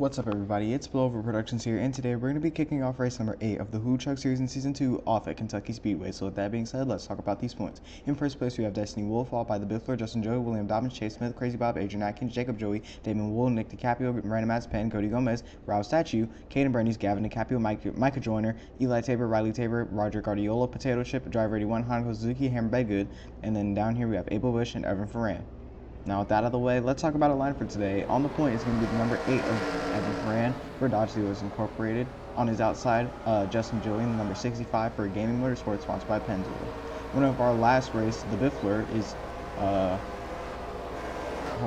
What's up, everybody? It's Blowover Productions here, and today we're going to be kicking off race number 8 of the Hulu Truck Series in Season 2 off at Kentucky Speedway. So with that being said, let's talk about these points. In first place, we have Destiny Wolf, followed by the Biffler, Justin Joey, William Dobbins, Chase Smith, Crazy Bob, Adrian Atkins, Jacob Joey, Damon Wool, Nick DiCaprio, Miranda Mazepin, Cody Gomez, Rob Statue, Caden Bernice, Gavin DiCaprio, Micah Joyner, Eli Tabor, Riley Tabor, Roger Guardiola, Potato Chip, Driver 81, Hanako Suzuki, Hammer Bedgood, and then down here we have Abel Bush and Evan Ferran. Now, with that out of the way, let's talk about a line for today. On the point is going to be the number 8 of Evan Ferran for Dodge Dealers Incorporated. On his outside, Justin Joey, the number 65 for Gaming Motorsports, sponsored by Pennzoil. One of our last race, the Biffler, is, hold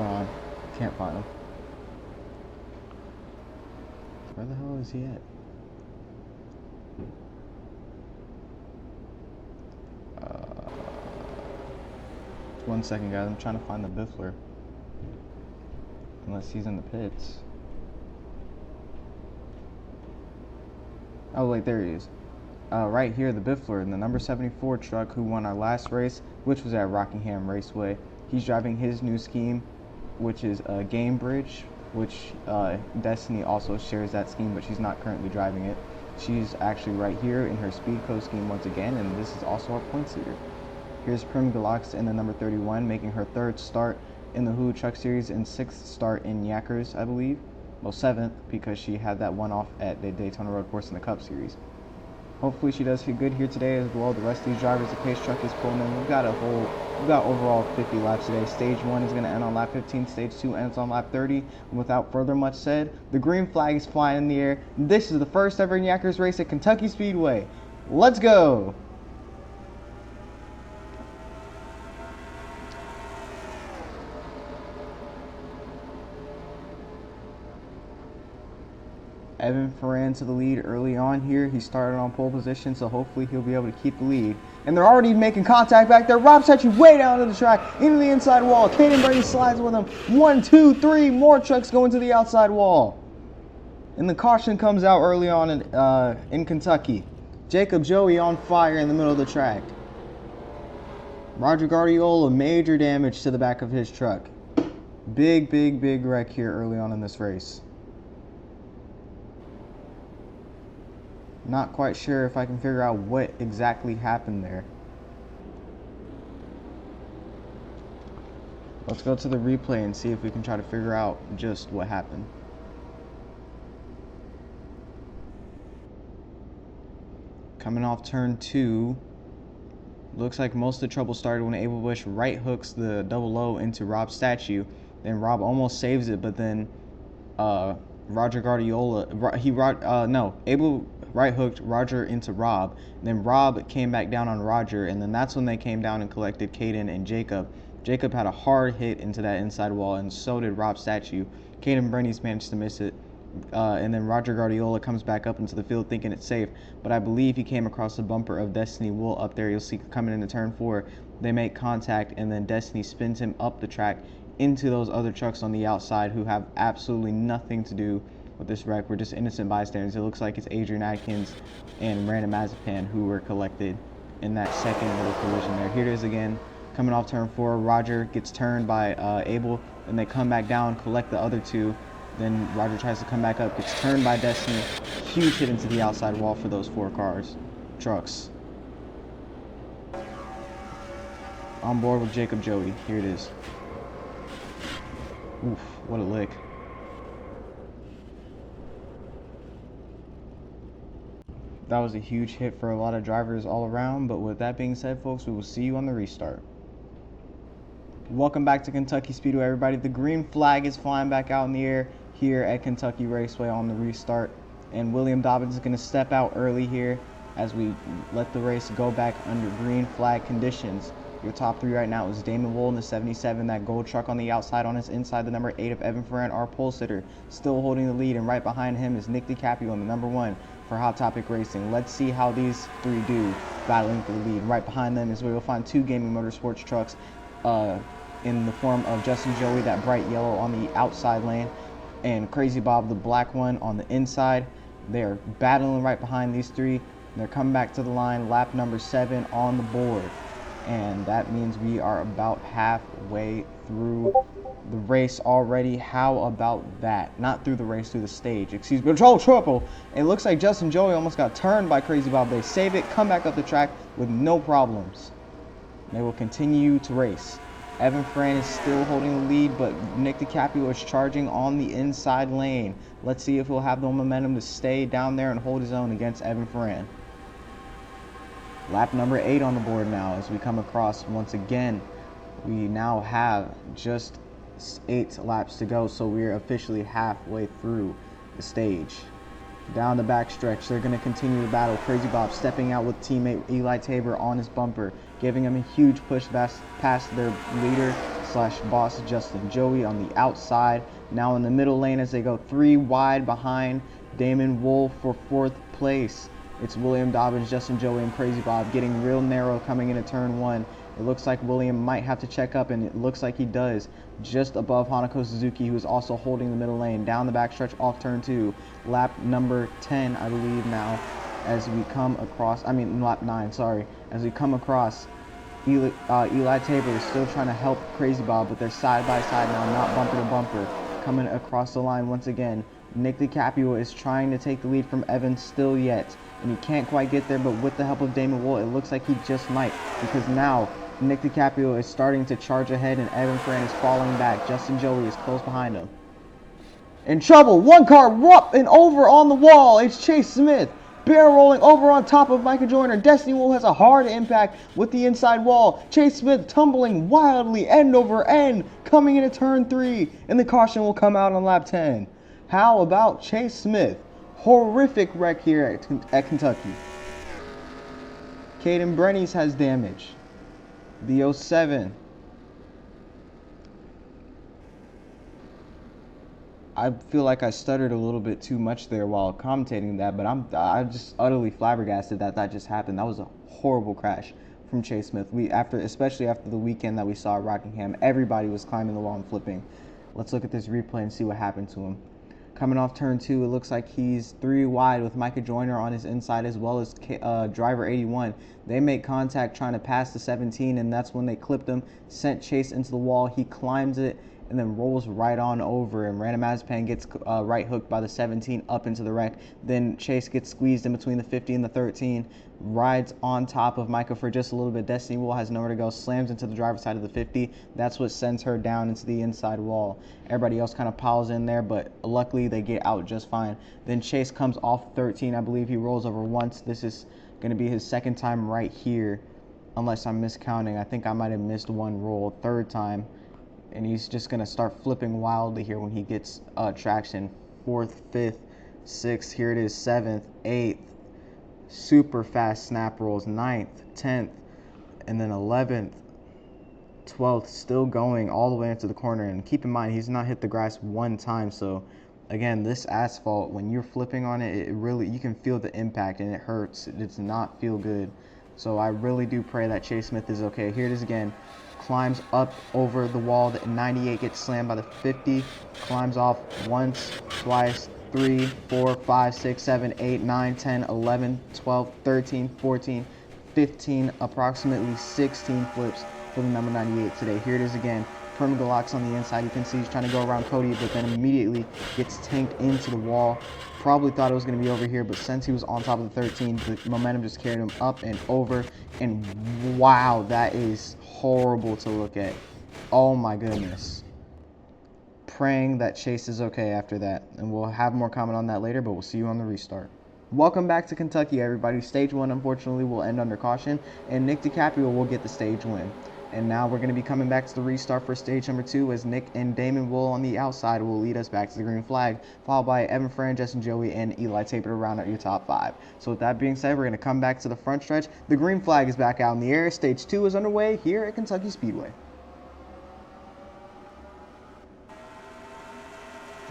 on, can't find him. Where the hell is he at? 1 second, guys. I'm trying to find the Biffler. Unless he's in the pits. Oh, wait, there he is. Right here, the Biffler in the number 74 truck who won our last race, which was at Rockingham Raceway. He's driving his new scheme, which is a Game Bridge, which Destiny also shares that scheme, but she's not currently driving it. She's actually right here in her Speedco scheme once again, and this is also our points leader. Here's Prim Galax in the number 31, making her 3rd start in the Hulu Truck Series and 6th start in Yackers, I believe. Well, 7th, because she had that one off at the Daytona Road Course in the Cup Series. Hopefully she does good here today as well. The rest of these drivers, the pace truck is pulling in. We've got overall 50 laps today. Stage 1 is going to end on lap 15. Stage 2 ends on lap 30. And without further much said, the green flag is flying in the air. This is the first ever Yackers race at Kentucky Speedway. Let's go! Evan Ferran to the lead early on here. He started on pole position, so hopefully he'll be able to keep the lead. And they're already making contact back there. Rob Statue way down to the track, into the inside wall. Caden Brady slides with him. 1, 2, 3 more trucks going to the outside wall. And the caution comes out early on in Kentucky. Jacob Joey on fire in the middle of the track. Roger Guardiola, major damage to the back of his truck. Big wreck here early on in this race. Not quite sure if I can figure out what exactly happened there. Let's go to the replay and see if we can try to figure out just what happened. Coming off turn 2, looks like most of the trouble started when Abel Bush right hooks the double low into Rob's statue. Then Rob almost saves it, but then Roger Guardiola, Abel right hooked Roger into Rob. Then Rob came back down on Roger, and then that's when they came down and collected Caden and Jacob. Jacob had a hard hit into that inside wall, and so did Rob's statue. Caden Bernice managed to miss it, and then Roger Guardiola comes back up into the field thinking it's safe, but I believe he came across the bumper of Destiny Wool up there. You'll see coming into turn 4. They make contact, and then Destiny spins him up the track into those other trucks on the outside who have absolutely nothing to do with this wreck. We're just innocent bystanders. It looks like it's Adrian Atkins and Miranda Mazepin who were collected in that second little collision there. Here it is again, coming off turn 4. Roger gets turned by Abel, and they come back down, collect the other 2. Then Roger tries to come back up, gets turned by Destiny. Huge hit into the outside wall for those 4 trucks. On board with Jacob Joey. Here it is. Oof, what a lick. That was a huge hit for a lot of drivers all around, but with that being said, folks, we will see you on the restart. Welcome back to Kentucky Speedway, everybody. The green flag is flying back out in the air here at Kentucky Raceway on the restart, and William Dobbins is going to step out early here as we let the race go back under green flag conditions. Your top 3 right now is Damon Wool in the 77, that gold truck on the outside. On his inside, the number 8 of Evan Ferran, our pole sitter, still holding the lead, and right behind him is Nick DiCaprio in the number 1 for Hot Topic Racing. Let's see how these 3 do battling for the lead. Right behind them is where you'll find 2 Gaming Motorsports trucks in the form of Justin Joey, that bright yellow on the outside lane, and Crazy Bob, the black one on the inside. They're battling right behind these 3. They're coming back to the line, lap number 7 on the board. And that means we are about halfway through the race already. How about that? Not through the race, through the stage. Excuse me. Control triple. It looks like Justin Joey almost got turned by Crazy Bob. They save it, come back up the track with no problems. They will continue to race. Evan Fran is still holding the lead, but Nick DiCaprio is charging on the inside lane. Let's see if he'll have the momentum to stay down there and hold his own against Evan Fran. Lap number 8 on the board now as we come across once again. We now have just 8 laps to go, so we're officially halfway through the stage. Down the backstretch, they're going to continue the battle. Crazy Bob stepping out with teammate Eli Tabor on his bumper, giving him a huge push past their leader slash boss Justin Joey on the outside. Now in the middle lane as they go 3 wide behind Damon Wolf for 4th place. It's William Dobbins, Justin Joey, and Crazy Bob getting real narrow coming into turn 1. It looks like William might have to check up, and it looks like he does. Just above Hanako Suzuki, who is also holding the middle lane. Down the backstretch off turn 2. Lap number 10, I believe now, as we come across, lap 9, sorry. As we come across, Eli Tabor is still trying to help Crazy Bob, but they're side by side now, not bumper to bumper. Coming across the line once again. Nick DiCaprio is trying to take the lead from Evan still yet, and he can't quite get there, but with the help of Damon Wool, it looks like he just might, because now Nick DiCaprio is starting to charge ahead, and Evan Fran is falling back. Justin Joey is close behind him. In trouble, one car, whoop, and over on the wall, it's Chase Smith. Barrel rolling over on top of Micah Joyner. Destiny Wool has a hard impact with the inside wall. Chase Smith tumbling wildly end over end, coming into turn 3, and the caution will come out on lap 10. How about Chase Smith? Horrific wreck here at Kentucky. Caden Brennies has damage. The 07. I feel like I stuttered a little bit too much there while commentating that, but I'm just utterly flabbergasted that just happened. That was a horrible crash from Chase Smith. Especially after the weekend that we saw at Rockingham, everybody was climbing the wall and flipping. Let's look at this replay and see what happened to him. Coming off turn 2, it looks like he's 3 wide with Micah Joyner on his inside as well as driver 81. They make contact trying to pass the 17, and that's when they clipped him, sent Chase into the wall. He climbs it and then rolls right on over, and Random Mazepin gets right hooked by the 17 up into the wreck. Then Chase gets squeezed in between the 50 and the 13, rides on top of Micah for just a little bit. Destiny Wool has nowhere to go, slams into the driver's side of the 50. That's what sends her down into the inside wall. Everybody else kind of piles in there, but luckily they get out just fine. Then Chase comes off 13. I believe he rolls over once. This is going to be his 2nd time right here, unless I'm miscounting. I think I might have missed one roll. 3rd time. And he's just going to start flipping wildly here when he gets traction. 4th, 5th, 6th, here it is, 7th, 8th. Super fast snap rolls, 9th, 10th, and then 11th, 12th, still going all the way into the corner. And keep in mind, he's not hit the grass one time. So, again, this asphalt, when you're flipping on it, you can feel the impact, and it hurts. It does not feel good. So I really do pray that Chase Smith is okay. Here it is again. Climbs up over the wall. The 98 gets slammed by the 50. Climbs off once, twice, 3, 4, 5, 6, 7, 8, 9, 10, 11, 12, 13, 14, 15, approximately 16 flips for the number 98 today. Here it is again. Permagalocks on the inside. You can see he's trying to go around Cody, but then immediately gets tanked into the wall. Probably thought it was going to be over here, but since he was on top of the 13, the momentum just carried him up and over. And wow, that is horrible to look at. Oh my goodness. Praying that Chase is okay after that. And we'll have more comment on that later, but we'll see you on the restart. Welcome back to Kentucky, everybody. Stage 1, unfortunately, will end under caution, and Nick DiCaprio will get the stage win. And now we're going to be coming back to the restart for stage number 2, as Nick and Damon Wool on the outside will lead us back to the green flag, followed by Evan Fran, Justin Joey, and Eli Tabor to round out your top 5. So with that being said, we're going to come back to the front stretch. The green flag is back out in the air. Stage 2 is underway here at Kentucky Speedway.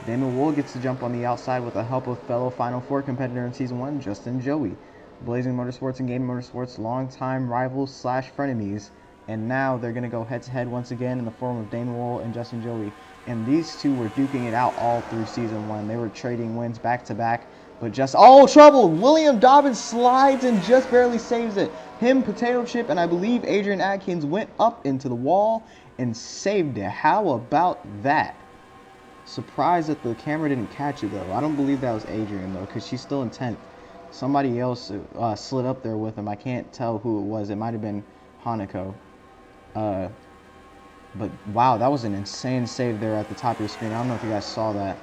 Damon Wool gets to jump on the outside with the help of fellow Final Four competitor in Season 1, Justin Joey. Blazing Motorsports and Gaming Motorsports, longtime rivals / frenemies. And now they're going to go head-to-head once again in the form of Damon Wool and Justin Joey. And these two were duking it out all through Season 1. They were trading wins back-to-back. But just... oh, trouble! William Dobbins slides and just barely saves it. him, Potato Chip, and I believe Adrian Adkins went up into the wall and saved it. How about that? Surprised that the camera didn't catch it, though. I don't believe that was Adrian, though, because she's still in 10th. Somebody else slid up there with him. I can't tell who it was. It might have been Hanako. But, wow, that was an insane save there at the top of your screen. I don't know if you guys saw that.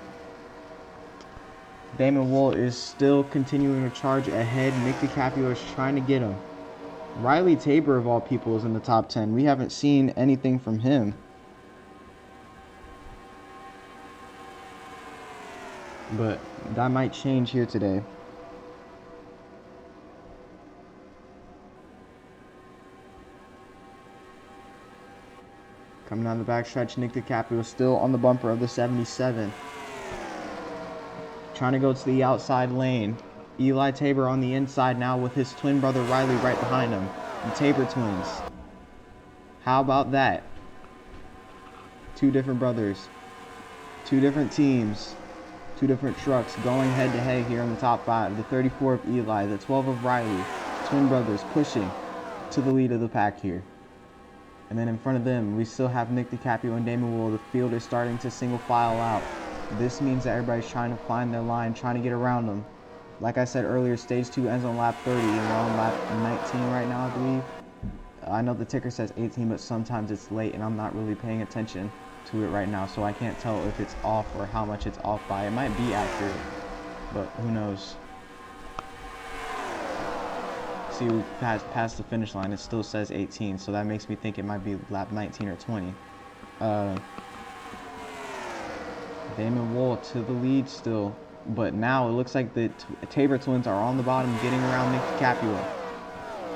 Damon Wool is still continuing to charge ahead. Nick DiCaprio is trying to get him. Riley Tabor, of all people, is in the top 10. We haven't seen anything from him. But that might change here today. Coming down the backstretch, Nick DiCaprio still on the bumper of the 77. Trying to go to the outside lane. Eli Tabor on the inside now with his twin brother Riley right behind him. The Tabor twins. How about that? Two different brothers. Two different teams. Two different trucks going head to head here in the top 5. The 34 of Eli, the 12 of Riley. Twin brothers pushing to the lead of the pack here. And then in front of them, we still have Nick DiCaprio and Damon Wool. The field is starting to single file out. This means that everybody's trying to find their line, trying to get around them. Like I said earlier, stage 2 ends on lap 30, and we're on lap 19 right now, I believe. I know the ticker says 18, but sometimes it's late, and I'm not really paying attention to it right now, so I can't tell if it's off or how much it's off by. It might be accurate, but who knows. See, we past the finish line. It still says 18, so that makes me think it might be lap 19 or 20. Damon Wool to the lead still, but now it looks like the Tabor twins are on the bottom getting around Nick DiCaprio.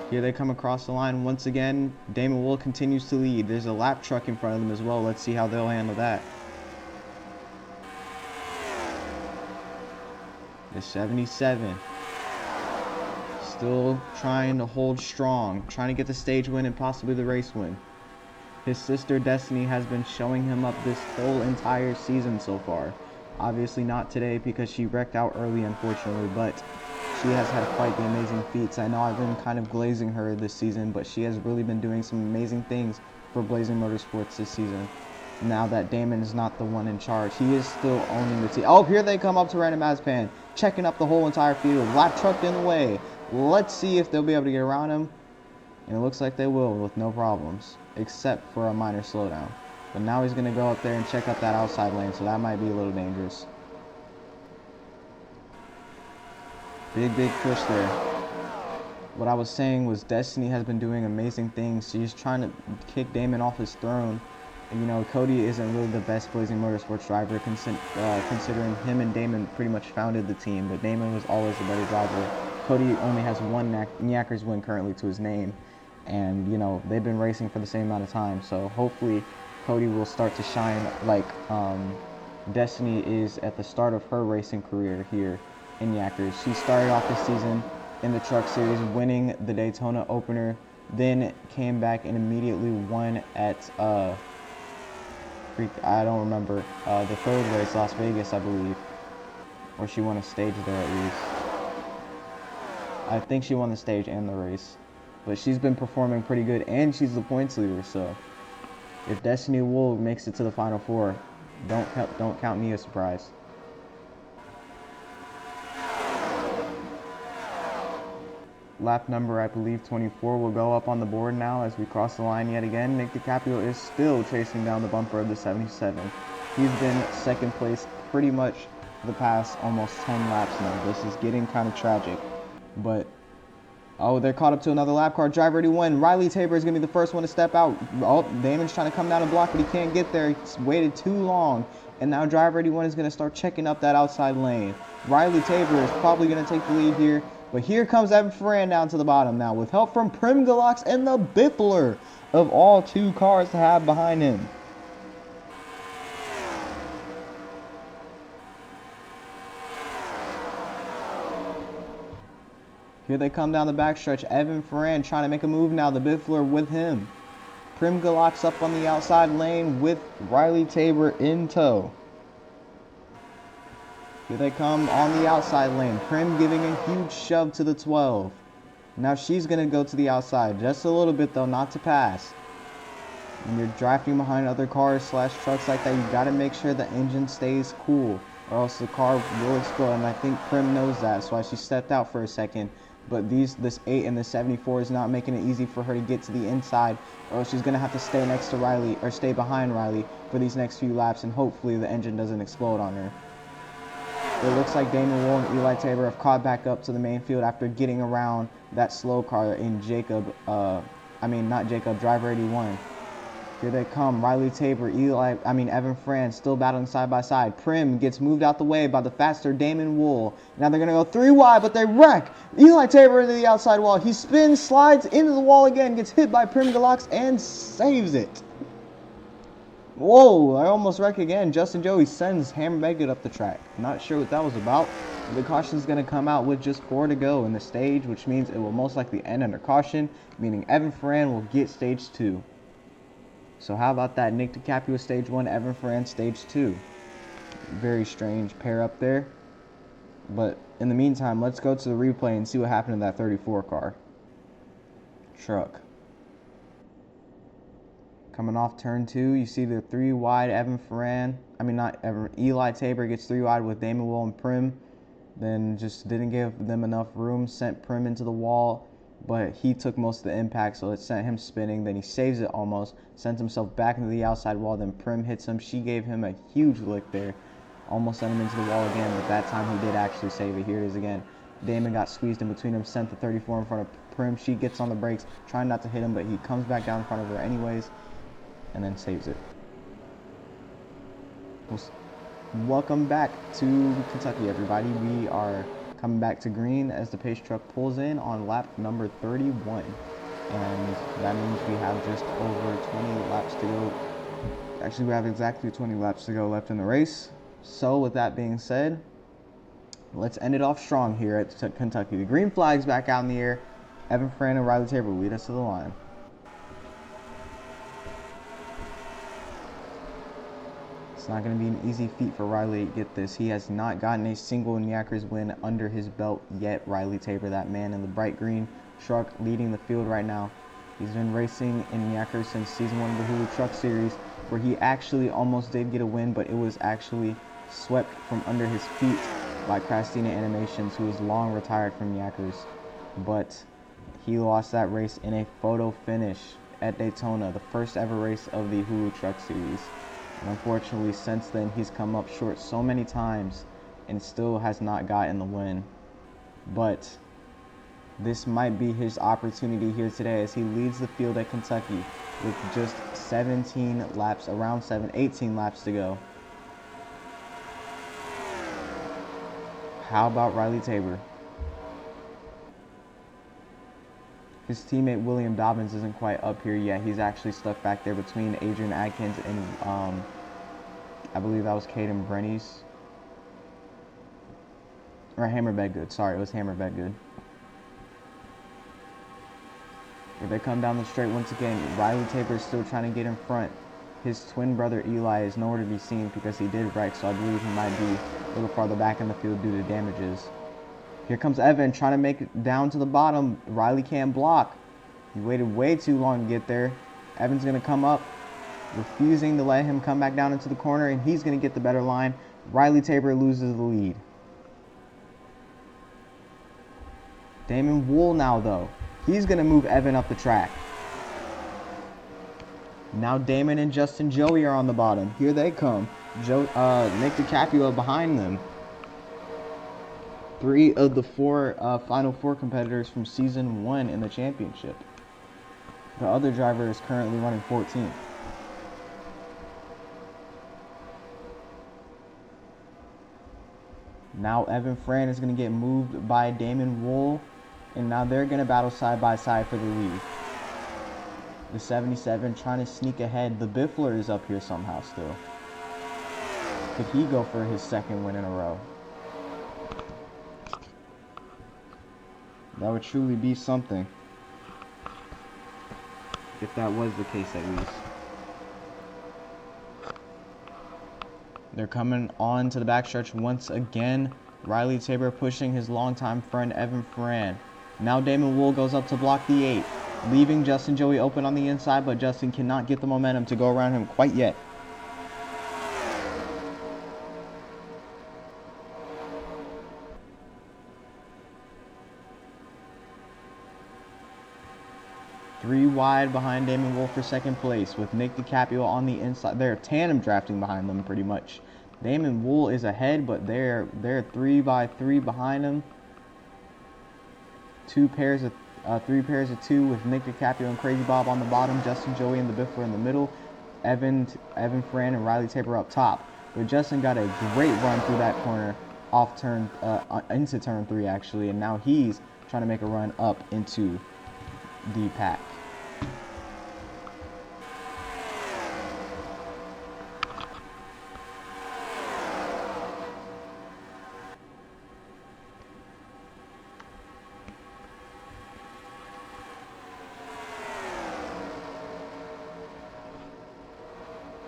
Here they come across the line once again. Damon Wool continues to lead. There's a lap truck in front of them as well. Let's see how they'll handle that. The 77. Still trying to hold strong. Trying to get the stage win and possibly the race win. His sister Destiny has been showing him up this whole entire season so far. Obviously not today because she wrecked out early, unfortunately, but she has had quite the amazing feats. I know I've been kind of glazing her this season, but she has really been doing some amazing things for Blazing Motorsports this season. Now that Damon is not the one in charge, he is still owning the team. Oh, here they come up to Random Mazpan, checking up the whole entire field. Lap truck in the way. Let's see if they'll be able to get around him. And it looks like they will with no problems, except for a minor slowdown. But now he's going to go up there and check out that outside lane, so that might be a little dangerous. Big push there. What I was saying was Destiny has been doing amazing things. She's trying to kick Damon off his throne. And, you know, Cody isn't really the best Blazing Motorsports driver, considering him and Damon pretty much founded the team. But Damon was always the better driver. Cody only has one Knackers win currently to his name. And, you know, they've been racing for the same amount of time. So hopefully Cody will start to shine like Destiny is at the start of her racing career here in Knackers. She started off this season in the Truck Series, winning the Daytona opener, then came back and immediately won at, I don't remember, the third race, Las Vegas, I believe. Or she won a stage there at least. I think she won the stage and the race. But she's been performing pretty good, and she's the points leader, so if Destiny Wool makes it to the Final Four, don't count me a surprise. Lap number, I believe, 24 will go up on the board now as we cross the line yet again. Nick DiCaprio is still chasing down the bumper of the 77. He's been second place pretty much the past almost 10 laps now. This is getting kind of tragic, but oh, they're caught up to another lap car. Driver 81. Riley Tabor is going to be the first one to step out. Oh, Damon's trying to come down the block, but he can't get there. He's waited too long. And now Driver 81 is going to start checking up that outside lane. Riley Tabor is probably going to take the lead here. But here comes Evan Ferran down to the bottom now with help from Prim Galox and the Biffler of all two cars to have behind him. Here they come down the backstretch. Evan Ferran trying to make a move now. The Biffler with him. Prim Galox up on the outside lane with Riley Tabor in tow. Here they come on the outside lane. Prim giving a huge shove to the 12. Now she's going to go to the outside. Just a little bit, though, not to pass. When you're drafting behind other cars / trucks like that, you got to make sure the engine stays cool, or else the car will explode. And I think Prim knows that. That's why she stepped out for a second. But this 8 and the 74 is not making it easy for her to get to the inside, or else she's going to have to stay next to Riley, or stay behind Riley for these next few laps, and hopefully the engine doesn't explode on her. It looks like Damon Wool and Eli Tabor have caught back up to the main field after getting around that slow car in Driver 81. Here they come. Riley Tabor, Evan Fran still battling side by side. Prim gets moved out the way by the faster Damon Wool. Now they're going to go 3 wide, but they wreck. Eli Tabor into the outside wall. He spins, slides into the wall again, gets hit by Prim Deluxe, and saves it. Whoa, I almost wrecked again. Justin Joey sends Hammer Meggood up the track. Not sure what that was about. The caution is going to come out with just 4 to go in the stage, which means it will most likely end under caution, meaning Evan Ferran will get stage 2. So how about that? Nick DiCaprio stage 1, Evan Ferran stage 2. Very strange pair up there. But in the meantime, let's go to the replay and see what happened to that 34 car. Truck. Coming off turn 2, you see the 3 wide Eli Tabor gets 3 wide with Damon Wool and Prim. Then just didn't give them enough room, sent Prim into the wall, but he took most of the impact, so it sent him spinning. Then he saves it almost, sends himself back into the outside wall, then Prim hits him. She gave him a huge lick there, almost sent him into the wall again, but that time he did actually save it. Here it is again. Damon got squeezed in between them, sent the 34 in front of Prim. She gets on the brakes, trying not to hit him, but he comes back down in front of her anyways, and then saves it. Welcome back to Kentucky, everybody. We are coming back to green as the pace truck pulls in on lap number 31. And that means we have just over 20 laps to go. Actually, we have exactly 20 laps to go left in the race. So with that being said, let's end it off strong here at Kentucky. The green flag's back out in the air. Evan Ferran and Riley Tabor lead us to the line. It's not going to be an easy feat for Riley to get this. He has not gotten a single Yonkers win under his belt yet. Riley Tabor, that man in the bright green truck, leading the field right now. He's been racing in Yonkers since season 1 of the Hulu Truck Series, where he actually almost did get a win, but it was actually swept from under his feet by Christina Animations, who is long retired from Yonkers. But he lost that race in a photo finish at Daytona, the first ever race of the Hulu Truck Series. And unfortunately, since then, he's come up short so many times and still has not gotten the win. But this might be his opportunity here today as he leads the field at Kentucky with just 18 laps to go. How about Riley Tabor? His teammate William Dobbins isn't quite up here yet. He's actually stuck back there between Adrian Adkins and I believe that was Caden Brennies. Or Hammer Bedgood. Sorry, it was Hammer Bedgood. Here they come down the straight once again. Riley Tabor is still trying to get in front. His twin brother Eli is nowhere to be seen because he did wreck, so I believe he might be a little farther back in the field due to damages. Here comes Evan trying to make it down to the bottom. Riley can't block. He waited way too long to get there. Evan's going to come up, refusing to let him come back down into the corner, and he's going to get the better line. Riley Tabor loses the lead. Damon Wool now, though. He's going to move Evan up the track. Now Damon and Justin Joey are on the bottom. Here they come. Nick DiCaprio behind them. 3 of the 4 Final Four competitors from Season 1 in the championship. The other driver is currently running 14th. Now Evan Fran is going to get moved by Damon Wool, and now they're going to battle side by side for the lead. The 77 trying to sneak ahead. The Biffler is up here somehow still. Could he go for his second win in a row? That would truly be something, if that was the case at least. They're coming on to the backstretch once again. Riley Tabor pushing his longtime friend Evan Ferran. Now Damon Wool goes up to block the 8, leaving Justin Joey open on the inside, but Justin cannot get the momentum to go around him quite yet. Three wide behind Damon Wool for second place with Nick DiCaprio on the inside. They're tandem drafting behind them pretty much. Damon Wool is ahead, but they're 3 by 3 behind him. Three pairs of 2 with Nick DiCaprio and Crazy Bob on the bottom. Justin Joey and the Biffler in the middle. Evan Fran and Riley Tabor up top. But Justin got a great run through that corner off turn into turn 3 actually, and now he's trying to make a run up into the pack.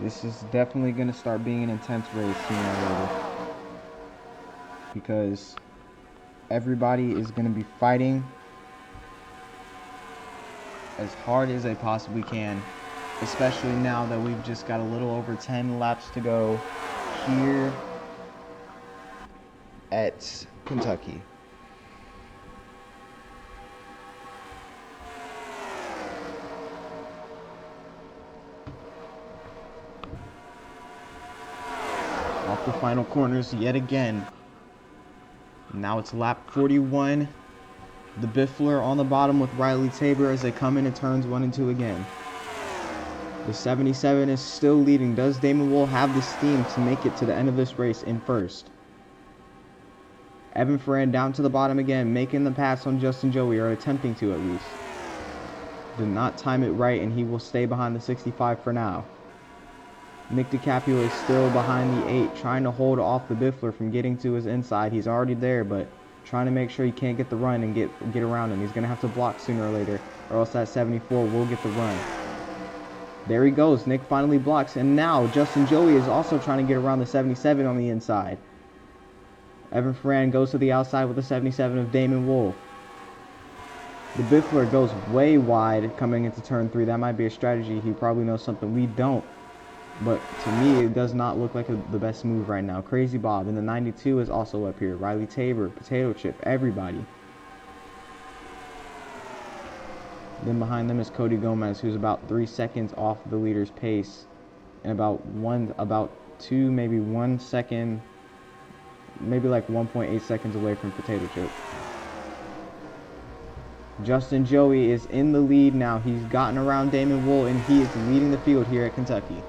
This is definitely going to start being an intense race sooner or later, because everybody is going to be fighting as hard as they possibly can, especially now that we've just got a little over 10 laps to go here at Kentucky. Off the final corners yet again. Now it's lap 41. The Biffler on the bottom with Riley Tabor as they come into turns 1 and 2 again. The 77 is still leading. Does Damon Wool have the steam to make it to the end of this race in first? Evan Ferran down to the bottom again, making the pass on Justin Joey, or attempting to at least. Did not time it right, and he will stay behind the 65 for now. Nick DiCaprio is still behind the 8, trying to hold off the Biffler from getting to his inside. He's already there, but trying to make sure he can't get the run and get around him. He's going to have to block sooner or later, or else that 74 will get the run. There he goes. Nick finally blocks, and now Justin Joey is also trying to get around the 77 on the inside. Evan Ferran goes to the outside with the 77 of Damon Wool. The Biffler goes way wide coming into turn 3. That might be a strategy. He probably knows something we don't. But to me, it does not look like the best move right now. Crazy Bob in the 92 is also up here. Riley Tabor, Potato Chip, everybody. Then behind them is Cody Gomez, who's about 3 seconds off the leader's pace, and about 2, maybe 1 second, maybe like 1.8 seconds away from Potato Chip. Justin Joey is in the lead now. He's gotten around Damon Wool, and he is leading the field here at Kentucky.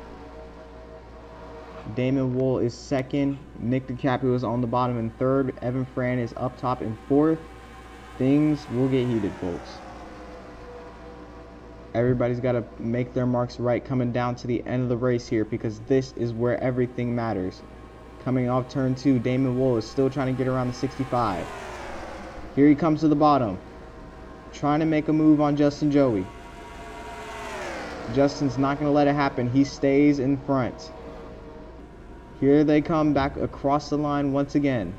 Damon Wool is second. Nick DiCaprio is on the bottom in third. Evan Fran is up top in fourth. Things will get heated, folks. Everybody's got to make their marks right coming down to the end of the race here, because this is where everything matters. Coming off turn 2, Damon Wool is still trying to get around the 65. Here he comes to the bottom, trying to make a move on Justin Joey. Justin's not going to let it happen. He stays in front. Here they come back across the line once again.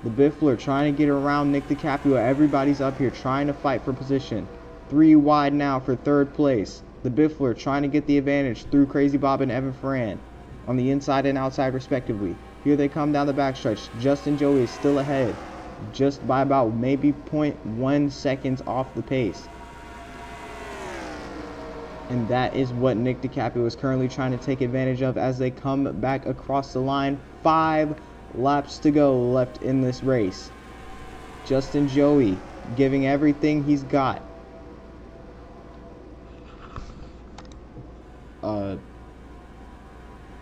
The Biffler trying to get around Nick DiCaprio. Everybody's up here trying to fight for position. 3 wide now for third place. The Biffler trying to get the advantage through Crazy Bob and Evan Ferran on the inside and outside respectively. Here they come down the backstretch. Justin Joey is still ahead, just by about maybe 0.1 seconds off the pace. And that is what Nick DiCaprio is currently trying to take advantage of as they come back across the line. 5 laps to go left in this race. Justin Joey giving everything he's got.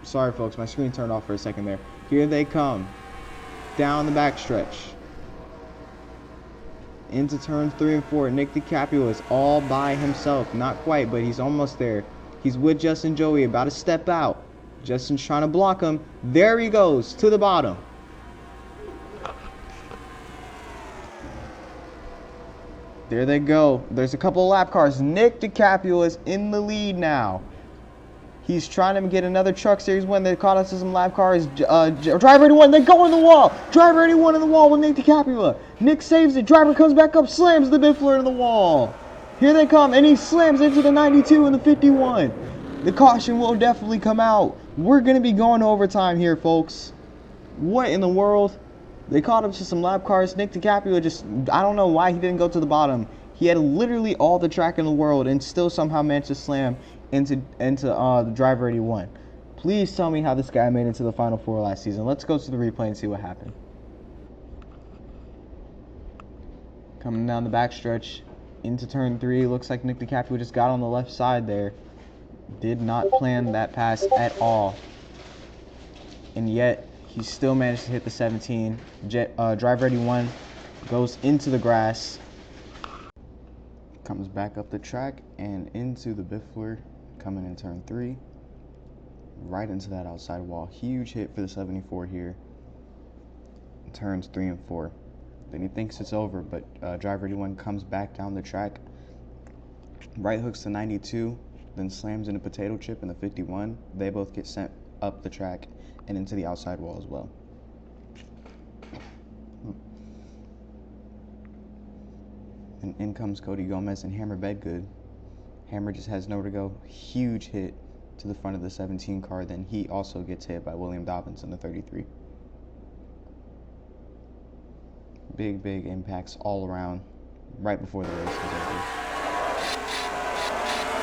Sorry folks, my screen turned off for a second there. Here they come down the backstretch into turns 3 and 4. Nick DiCaprio is all by himself. Not quite, but he's almost there. He's with Justin Joey, about to step out. Justin's trying to block him. There he goes to the bottom. There they go. There's a couple of lap cars. Nick DiCaprio is in the lead now. He's trying to get another Truck Series win. They caught us to some lap cars. Driver 81, they go in the wall. Driver 81 in the wall with Nick DiCaprio. Nick saves it. Driver comes back up, slams the Biffler in the wall. Here they come, and he slams into the 92 and the 51. The caution will definitely come out. We're going to be going to overtime here, folks. What in the world? They caught up to some lap cars. Nick DiCaprio just, I don't know why he didn't go to the bottom. He had literally all the track in the world and still somehow managed to slam into the driver 81. Please tell me how this guy made it to the Final Four last season. Let's go to the replay and see what happened. Coming down the backstretch into turn 3. Looks like Nick DiCaprio just got on the left side there. Did not plan that pass at all. And yet, he still managed to hit the 17. Driver 81 goes into the grass. Comes back up the track and into the Biffler. Coming in turn 3. Right into that outside wall. Huge hit for the 74 here. Turns 3 and 4. Then he thinks it's over, but driver 81 comes back down the track. Right hooks the 92. Then slams in a potato chip in the 51. They both get sent up the track and into the outside wall as well. And in comes Cody Gomez and Hammer Bedgood. Hammer just has nowhere to go. Huge hit to the front of the 17 car. Then he also gets hit by William Dobbins in the 33. Big impacts all around right before the race is over.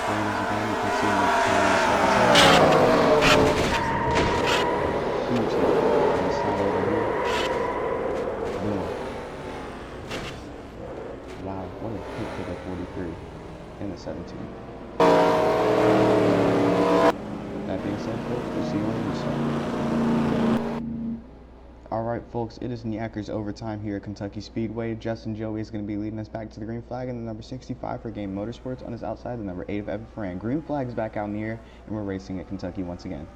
Flames again, you can see huge hit. And slide over here. Boom. Wow, what a hit for the 43 and the 17. That being said, folks, we'll see you on the restart. Alright, folks, it is Nyackers overtime here at Kentucky Speedway. Justin Joey is going to be leading us back to the green flag, and the number 65 for Game Motorsports on his outside, the number 8 of Evan Ferran. Green flag's back out in the air, and we're racing at Kentucky once again.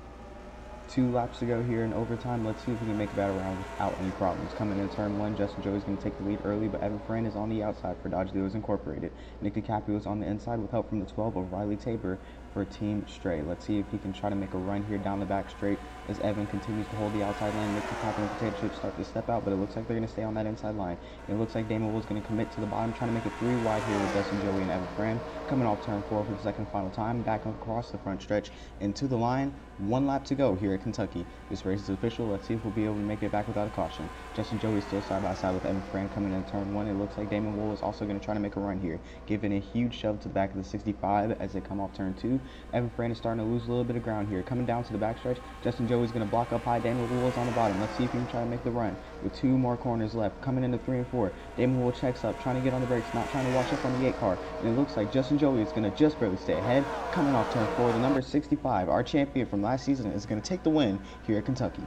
2 laps to go here in overtime. Let's see if we can make a battle round without any problems. Coming in turn 1, Justin Joey is going to take the lead early, but Evan Ferran is on the outside for Dodge Dealers Incorporated. Nick DiCaprio is on the inside with help from the 12 of Riley Tabor for Team Stray. Let's see if he can try to make a run here down the back straight as Evan continues to hold the outside line. Nick DiCaprio and Potato Chip start to step out, but it looks like they're going to stay on that inside line. It looks like Damon Wool is going to commit to the bottom, trying to make it 3 wide here with Justin Joey and Evan Ferran. Coming off turn 4 for the second and final time, back across the front stretch into the line. 1 lap to go here at Kentucky. This race is official. Let's see if we'll be able to make it back without a caution. Justin Joey is still side by side with Evan Ferran coming in turn 1. It looks like Damon Wool is also going to try to make a run here, giving a huge shove to the back of the 65 as they come off turn 2. Evan Ferran is starting to lose a little bit of ground here. Coming down to the backstretch, Justin Joey is going to block up high. Damon Wool is on the bottom. Let's see if he can try to make the run with 2 more corners left. Coming into 3 and 4, Damon Wool checks up, trying to get on the brakes, not trying to wash up on the 8 car. And it looks like Justin Joey is going to just barely stay ahead. Coming off turn 4, the number 65, our champion from last season, is going to take the win here at Kentucky.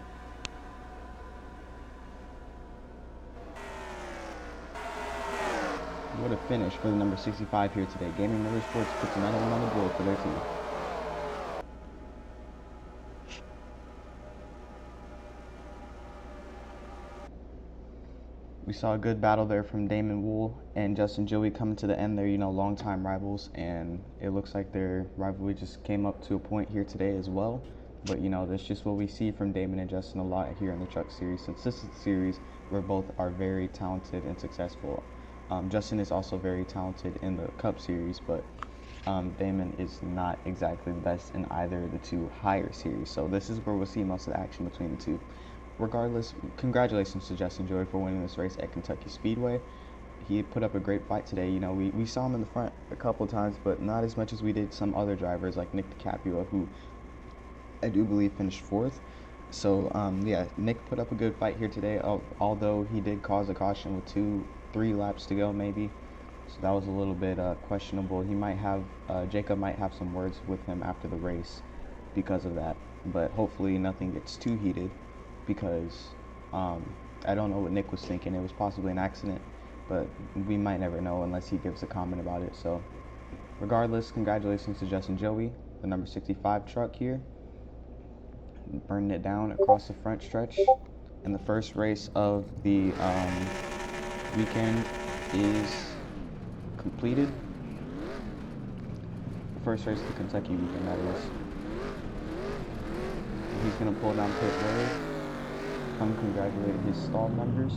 What a finish for the number 65 here today. Gaming Motorsports puts another one on the board for their team. We saw a good battle there from Damon Wool and Justin Joey coming to the end there, longtime rivals, and it looks like their rivalry just came up to a point here today as well. But, that's just what we see from Damon and Justin a lot here in the Truck Series, since this is the series where both are very talented and successful. Justin is also very talented in the Cup Series, but Damon is not exactly the best in either of the 2 higher series. So this is where we'll see most of the action between the 2. Regardless, congratulations to Justin Joey for winning this race at Kentucky Speedway. He put up a great fight today. We saw him in the front a couple times, but not as much as we did some other drivers like Nick DiCaprio, who I do believe finished 4th. So, yeah, Nick put up a good fight here today, although he did cause a caution with 3 laps to go maybe. So that was a little bit questionable. He might have, Jacob might have some words with him after the race because of that. But hopefully nothing gets too heated, because I don't know what Nick was thinking. It was possibly an accident, but we might never know unless he gives a comment about it. So regardless, congratulations to Justin Joey, the number 65 truck here, burning it down across the front stretch. And the first race of the weekend is completed. The first race of the Kentucky weekend, that is. he's going to pull down pit road. Come congratulate his stall members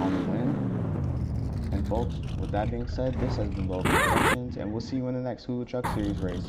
on the win. And folks, with that being said, this has been Local Productions, and we'll see you in the next Hulu Truck Series race.